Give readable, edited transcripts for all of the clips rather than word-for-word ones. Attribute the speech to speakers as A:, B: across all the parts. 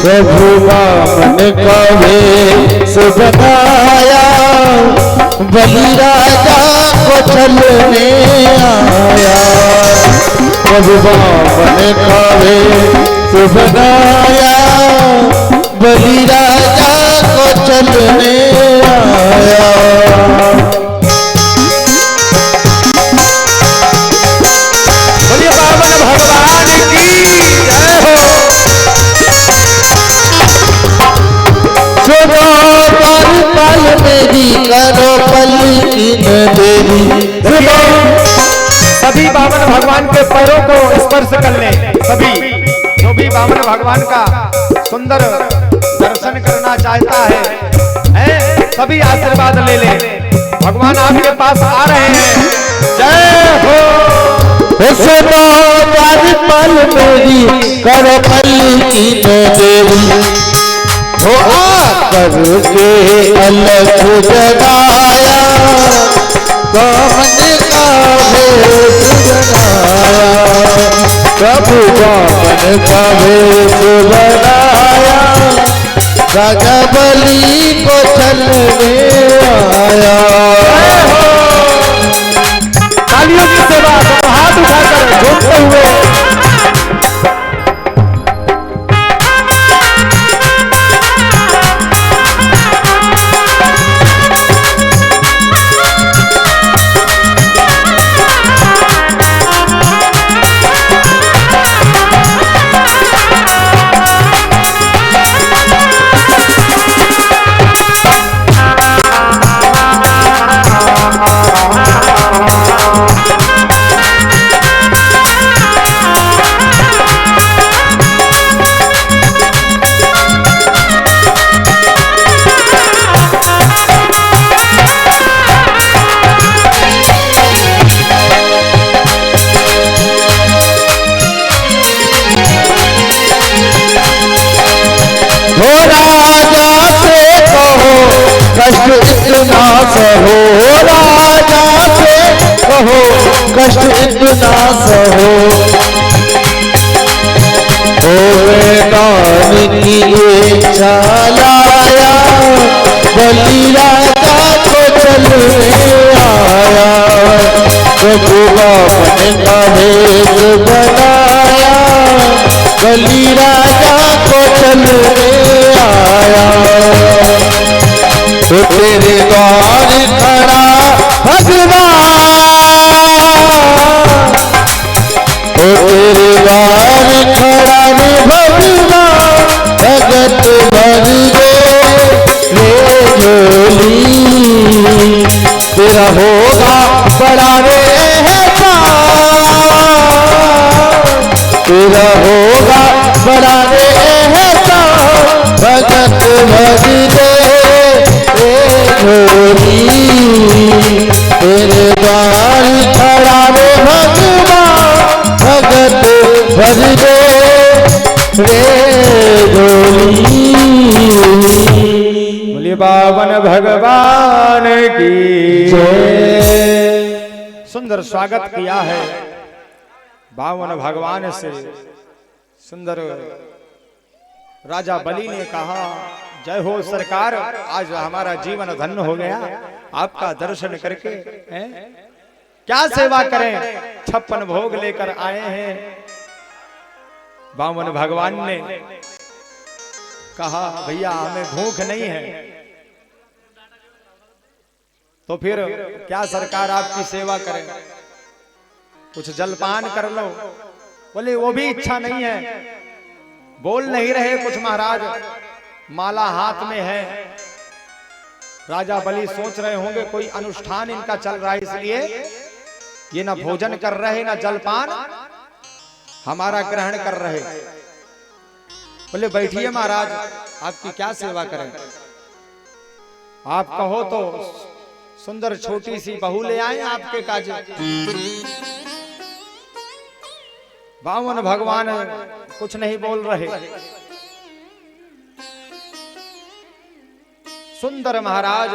A: प्रभु बामन का वेश बनाया, बलि राजा को छलने आया। प्रभु बामन का वेश बनाया, बलि राजा को छलने आया।
B: बोलिए बामन भगवान की जय हो।
A: सुनो पल मेरी करो पलकिन देवी। सुनो
B: सभी बामन भगवान के पैरों को स्पर्श कर ले। सभी जो भी बामन भगवान का सुंदर दर्शन करना चाहता है, सभी आशीर्वाद ले ले। भगवान आपके पास आ रहे हैं। जय हो।
A: सुनो पल मेरी करो पलकिन देवी। हो आकर के अलग जगाया, बामन का वेश बनाया। प्रभु बामन का वेश बनाया, राजा बलि को छलने आया।
B: तालियों की सेवा, हाथ उठाकर झूमते हुए।
A: कष्ट इतना सहो, राजा से कहो कष्ट इतना सहो। होवे दान की इच्छा लाया, बलि राजा को छलने आया। प्रभु बामन का वेश बनाया, बलि राजा को छलने आया। तो तेरे द्वार खड़ा भगवान, तो तेरे द्वार खड़ा रे भगवान। भगत भर दे रे झोली, तेरा होगा बड़ा रे एहसान, तेरा होगा बड़ा रे एहसान। भगत भर दे तेरे द्वार खड़ा रे भगवान। भगत भर दे रे झोली।
B: बोलिए बामन भगवान की जय। सुंदर स्वागत किया है बामन भगवान से। सुंदर राजा बलि ने कहा, जय हो सरकार, आज हमारा जीवन धन्य हो गया आपका दर्शन करके। क्या सेवा करें, 56 भोग लेकर आए हैं। बामन भगवान ने कहा, भैया हमें भूख नहीं है, तो फिर क्या सरकार आपकी सेवा करें, कुछ जलपान कर लो। बोले वो भी इच्छा नहीं है। बोल नहीं रहे कुछ महाराज, माला हाथ में है। राजा बलि सोच रहे होंगे कोई अनुष्ठान इनका चल रहा है, इसलिए ये ना भोजन कर रहे ना जलपान हमारा ग्रहण कर रहे। बोले बैठिए महाराज, आपकी क्या सेवा करें। आप कहो तो सुंदर छोटी सी बहू ले आए आपके काज। बामन भगवान कुछ नहीं बोल रहे। सुंदर महाराज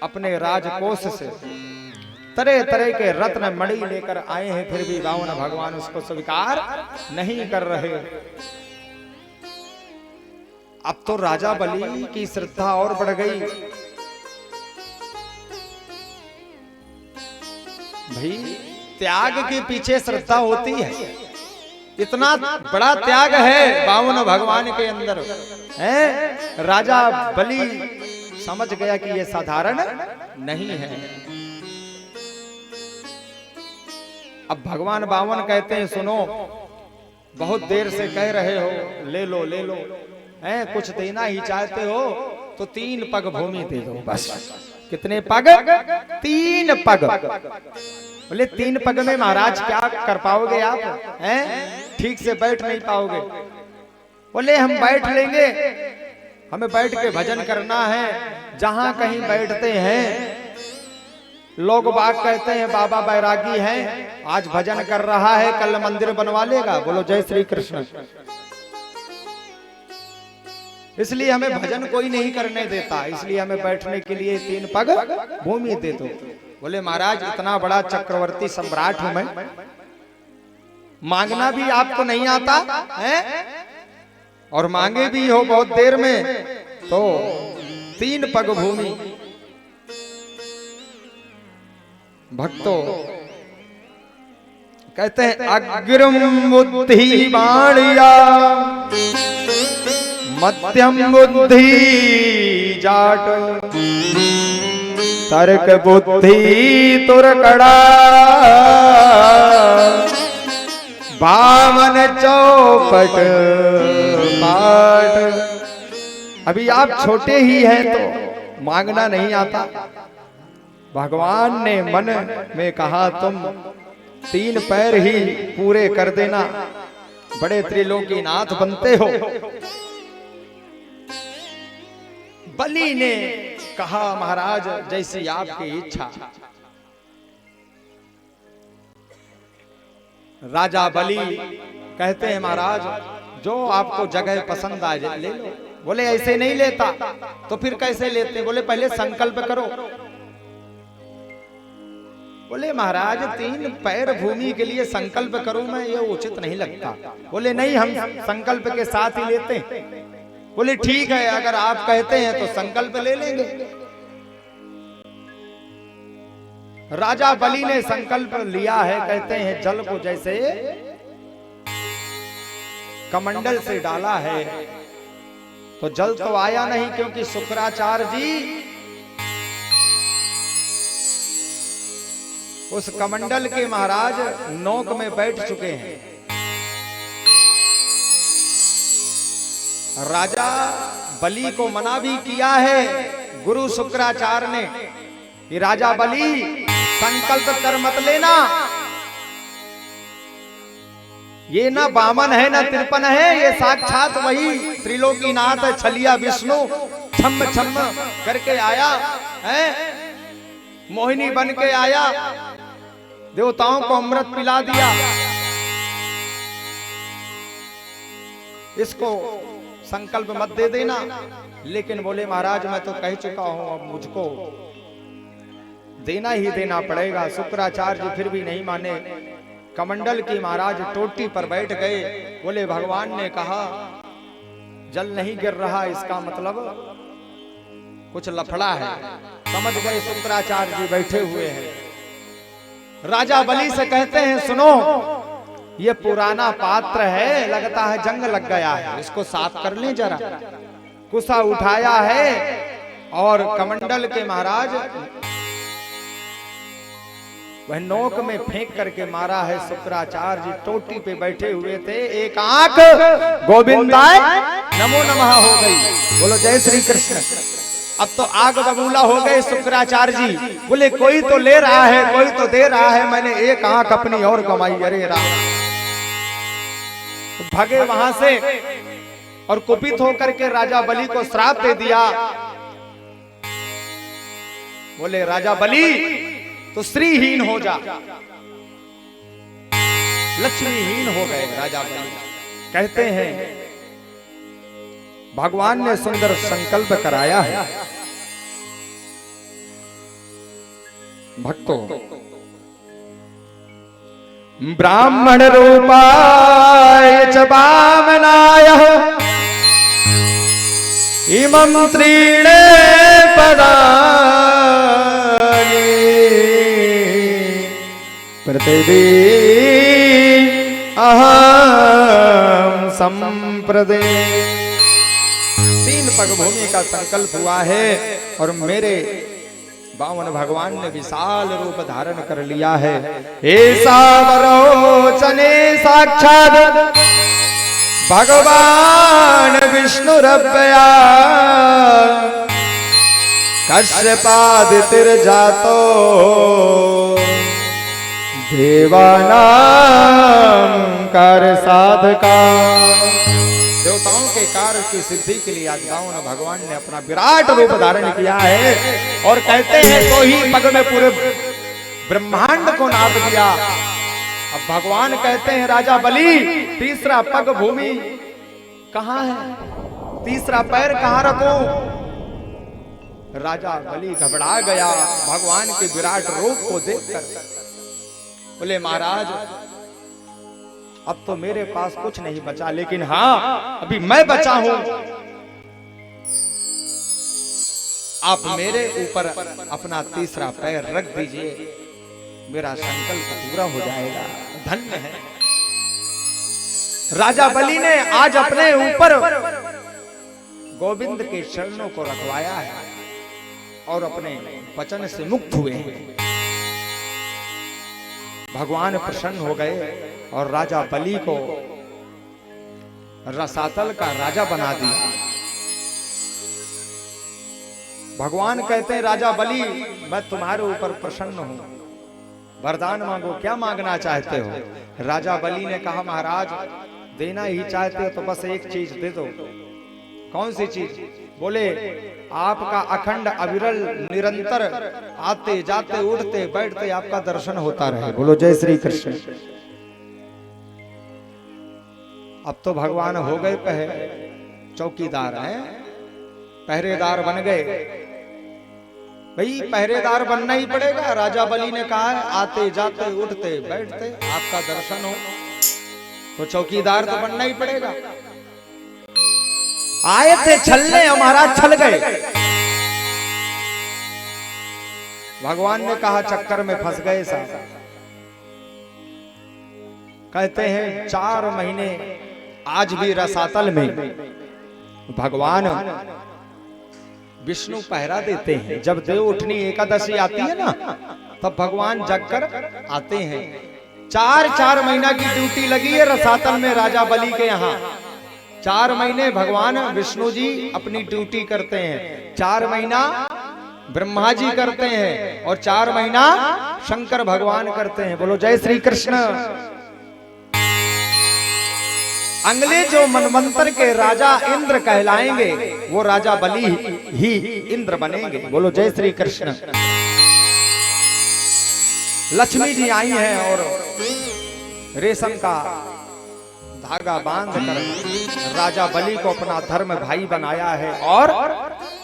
B: अपने राजकोष से तरह तरह के रत्न मणि लेकर आए हैं, फिर भी बामन भगवान उसको स्वीकार नहीं कर रहे। अब तो राजा बलि की श्रद्धा और बढ़ गई। भाई त्याग के पीछे श्रद्धा होती है। इतना बड़ा त्याग है बावन भगवान के अंदर है। राजा बलि समझ गया कि यह साधारण नहीं है। अब भगवान बावन कहते हैं सुनो, बहुत देर से कह रहे हो ले लो ले लो, हैं कुछ देना ही चाहते हो तो 3 पग भूमि दे दो बस। कितने पग? 3 पग। बोले 3 पग में महाराज क्या कर पाओगे आप? हैं ठीक से बैठ नहीं पाओगे। बोले हम बैठ लेंगे, हमें बैठ के भजन करना है। जहां कहीं बैठते हैं लोग बाग कहते हैं बाबा बैरागी हैं, आज भजन कर रहा है कल मंदिर बनवा लेगा। बोलो जय श्री कृष्ण। इसलिए हमें भजन कोई नहीं करने देता, इसलिए हमें बैठने के लिए 3 पग भूमि दे दो। बोले महाराज इतना बड़ा चक्रवर्ती सम्राट हूं मैं, मांगना भी आपको नहीं आता है और मांगे भी हो बहुत देर में, तो 3 पग भूमि। भक्तों कहते हैं अग्रम बुद्धि बाणिया मध्यम बुद्धि जाट तर्क बुद्धि तुरकड़ा बावन चौपट पाठ। अभी आप छोटे ही हैं तो मांगना नहीं आता। भगवान ने मन में कहा तुम 3 पैर ही पूरे कर देना, बड़े त्रिलोकीनाथ बनते हो। बलि ने कहा महाराज जैसी आपकी इच्छा। राजा बलि कहते हैं महाराज जो आपको जगह पसंद आ जाए ले लो। बोले ऐसे नहीं लेता। तो फिर कैसे लेते? बोले पहले संकल्प करो। बोले महाराज 3 पैर भूमि के लिए संकल्प करूं मैं, ये उचित नहीं लगता। बोले नहीं हम संकल्प के साथ ही लेते हैं। बोले ठीक है अगर आप कहते हैं तो संकल्प ले लेंगे। राजा बलि ने संकल्प लिया है। कहते हैं जल को जैसे कमंडल से डाला है तो जल तो आया नहीं, क्योंकि शुक्राचार्य जी उस कमंडल के महाराज नोक में बैठ चुके हैं। राजा बलि को मना भी किया है गुरु शुक्राचार्य ने कि राजा बलि संकल्प कर मत लेना, ये ना बामन है ना 53 है, ये साक्षात वही त्रिलोकीनाथ छलिया विष्णु छम छम करके आया है, मोहिनी बन के आया, देवताओं को अमृत पिला दिया। इसको संकल्प मत दे देना। लेकिन बोले महाराज मैं तो कह चुका हूं, अब मुझको देना ही देना पड़ेगा। शुक्राचार्य जी फिर भी नहीं माने। कमंडल की महाराज टोटी पर बैठ गए। बोले भगवान ने कहा जल नहीं गिर रहा, इसका मतलब कुछ लफड़ा है। समझ गए शुक्राचार्य जी बैठे हुए हैं। राजा बलि से कहते हैं सुनो ये पुराना पात्र है, लगता है जंग लग गया है, इसको साफ कर लें जरा। कुसा उठाया है और कमंडल के महाराज वह नोक में फेंक करके मारा है। शुक्राचार्य जी टोटी पे बैठे हुए थे, एक आंख गोविंदाय नमो नमः हो गई। बोलो जय श्री कृष्ण। अब तो आग बबूला हो गए शुक्राचार्य जी। बोले कोई तो ले रहा है, कोई तो दे रहा है, मैंने एक आंख अपनी और गंवाई। अरे राम। भागे वहां से और कुपित होकर के राजा बलि को श्राप दे दिया। बोले राजा बलि तो श्रीहीन हो जा, लक्ष्मीहीन हो गए राजा बलि। कहते हैं भगवान ने सुंदर संकल्प कराया है। भक्तों ब्राह्मण रूपाय च वामनाय इमं त्रीणे पदानि पृथिवी अहम संप्रदे। 3 पग भूमि का संकल्प हुआ है और मेरे बावन भगवान ने विशाल रूप धारण कर लिया है। ऐसा वरोचने साक्षात भगवान विष्णु रब्बया कश्यपादितिर जातो देवानां कार्य साधका। देवताओं के कार्य की सिद्धि के लिए आज बावन भगवान ने अपना विराट रूप धारण किया है और कहते हैं तो ही पग में पूरे ब्रह्मांड को नाप दिया। अब भगवान कहते हैं राजा बलि तीसरा पग भूमि कहां है, तीसरा पैर कहां रखूं। राजा बलि घबरा गया भगवान के विराट रूप को देखकर। बोले महाराज अब तो मेरे पास कुछ नहीं बचा, लेकिन हाँ अभी मैं बचा हूं। आप मेरे ऊपर अपना तीसरा पैर रख दीजिए, मेरा संकल्प पूरा हो जाएगा। धन्य है राजा बलि ने आज अपने ऊपर गोविंद के चरणों को रखवाया है और अपने वचन से मुक्त हुए हैं। भगवान प्रसन्न हो गए और राजा बलि को रसातल का राजा बना दिया। भगवान कहते हैं राजा बलि मैं तुम्हारे ऊपर प्रसन्न हूं, वरदान मांगो, क्या मांगना चाहते हो। राजा बलि ने कहा महाराज देना ही चाहते हो तो बस एक चीज दे दो। कौन सी चीज। बोले आपका अखंड अविरल निरंतर आते जाते उठते बैठते आपका दर्शन होता रहे। बोलो जय श्री कृष्ण। अब तो भगवान हो गए चौकीदार हैं, पहरेदार बन गए। भाई पहरेदार बनना ही पड़ेगा। राजा बलि ने कहा है आते जाते उठते बैठते आपका दर्शन हो तो चौकीदार तो बनना ही पड़ेगा। आए थे छलने हमारा छल गए। भगवान ने कहा चक्कर में फंस गए साहब। कहते हैं 4 महीने आज भी रसातल में भगवान विष्णु पहरा देते हैं। जब देव उठनी एकादशी आती है ना तब भगवान जगकर आते हैं। 4 महीना की ड्यूटी लगी है रसातल में राजा बलि के यहाँ। 4 महीने भगवान विष्णु जी अपनी ड्यूटी करते हैं, 4 महीना ब्रह्मा जी करते हैं और 4 महीना शंकर भगवान करते हैं। बोलो जय श्री कृष्ण। अगले जो मनवंतर के राजा इंद्र कहलाएंगे वो राजा बलि ही इंद्र बनेंगे। बोलो जय श्री कृष्ण। लक्ष्मी जी आई हैं और रेशम का धागा बांध कर राजा बलि को अपना धर्म भाई बनाया है और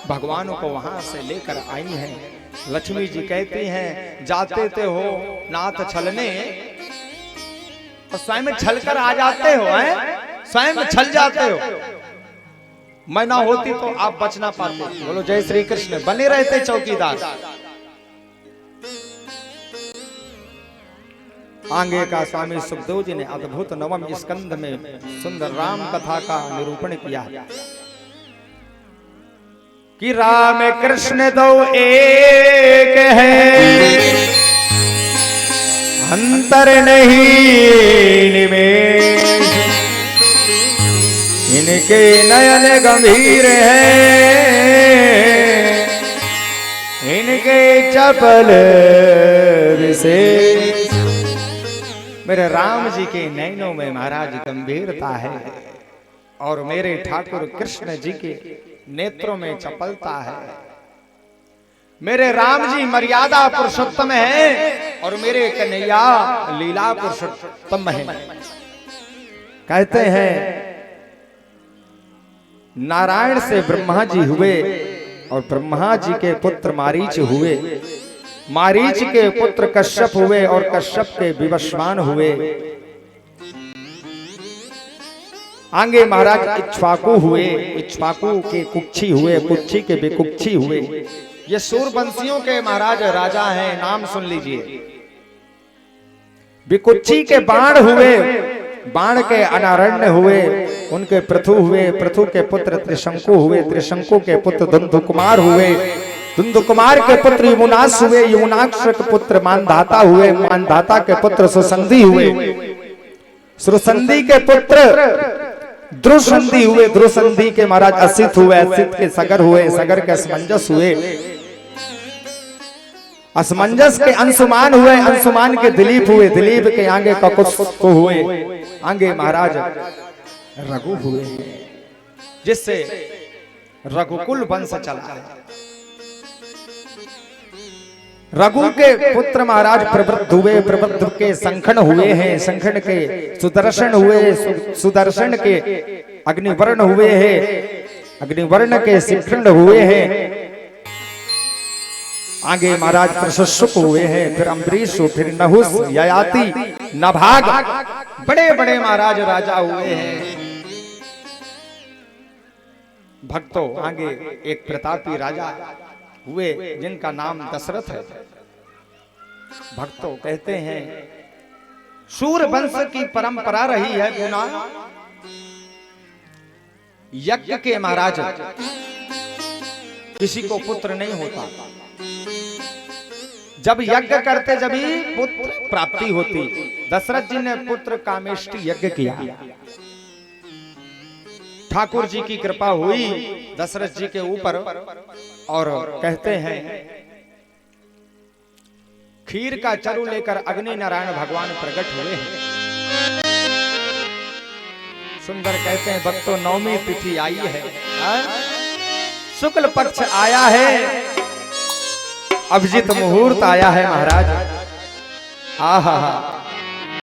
B: भगवान को वहां से लेकर आई हैं। लक्ष्मी जी कहती हैं जाते थे हो नाथ छलने तो स्वयं छल कर आ जाते हो, हैं स्वयं छल जाते हो। मैं ना होती तो आप बच ना पाते। बोलो जय श्री कृष्ण। बने रहते चौकीदार। आगे का स्वामी सुखदेव जी ने अद्भुत नवम स्कंद में सुंदर राम कथा का निरूपण किया कि राम कृष्ण दो एक है, अंतर नहीं निमेष, इनके नयन गंभीर हैं, इनके चपल विशेष। मेरे राम जी के नैनों में महाराज गंभीरता है और मेरे ठाकुर कृष्ण जी के नेत्रों में चपलता है। मेरे राम जी मर्यादा पुरुषोत्तम है और मेरे कन्हैया लीला पुरुषोत्तम है। कहते हैं नारायण से ब्रह्मा जी हुए और ब्रह्मा जी के पुत्र मारीच हुए, मारीच के पुत्र कश्यप हुए और कश्यप के विवस्वान हुए। आगे महाराज इक्ष्वाकु हुए, इक्ष्वाकु के कुक्षी हुए, कुक्षी के बेकुक्षी हुए। ये सूरवंशियों के महाराज राजा हैं, नाम सुन लीजिए। विकुक्षी के बाण हुए, बाण के अनारण्य हुए, उनके पृथु हुए, पृथु के पुत्र त्रिशंकु हुए, त्रिशंकु के पुत्र धुंधुकुमार हुए, धुंधुकुमार के पुत्र यमुनाक्ष हुए, यमुनाक्ष के पुत्र मानधाता हुए, मानधाता के पुत्र सुसंधि हुए, सुसंधि के पुत्र द्रुसंधि हुए, द्रुसंधि के महाराज असित हुए, असित के सगर हुए, सगर के असमंजस हुए, असमंजस के अंशुमान हुए, अंशुमान के दिलीप हुए, दिलीप के आगे ककुत्स्थु हुए, आगे महाराज रघु हुए, जिससे रघुकुल वंश चला है। रघु के पुत्र महाराज प्रवृद्ध हुए, प्रवृद्ध के संखण हुए हैं, संखण के सुदर्शन हुए, सुदर्शन के अग्निवर्ण हुए हैं, अग्निवर्ण के शिखंड हुए हैं, आगे महाराज प्रशस्क हुए हैं, फिर अम्बरीश, फिर नहुस, ययाति, नभाग, बड़े बड़े महाराज राजा हुए हैं। भक्तों आगे एक प्रतापी राजा हुए जिनका नाम दशरथ है। भक्तों कहते हैं सूर वंश की परंपरा रही है गुना, यज्ञ के महाराज किसी को पुत्र नहीं होता, जब यज्ञ करते जब ही पुत्र प्राप्ति होती। दशरथ जी ने पुत्र कामेष्टि यज्ञ किया, ठाकुर जी की कृपा हुई दशरथ जी के ऊपर, और कहते हैं खीर का चरु लेकर अग्नि नारायण भगवान प्रकट हुए हैं। सुंदर कहते हैं भक्तों नवमी तिथि आई है, शुक्ल पक्ष आया है, अभिजीत मुहूर्त आया है महाराज। आहा हा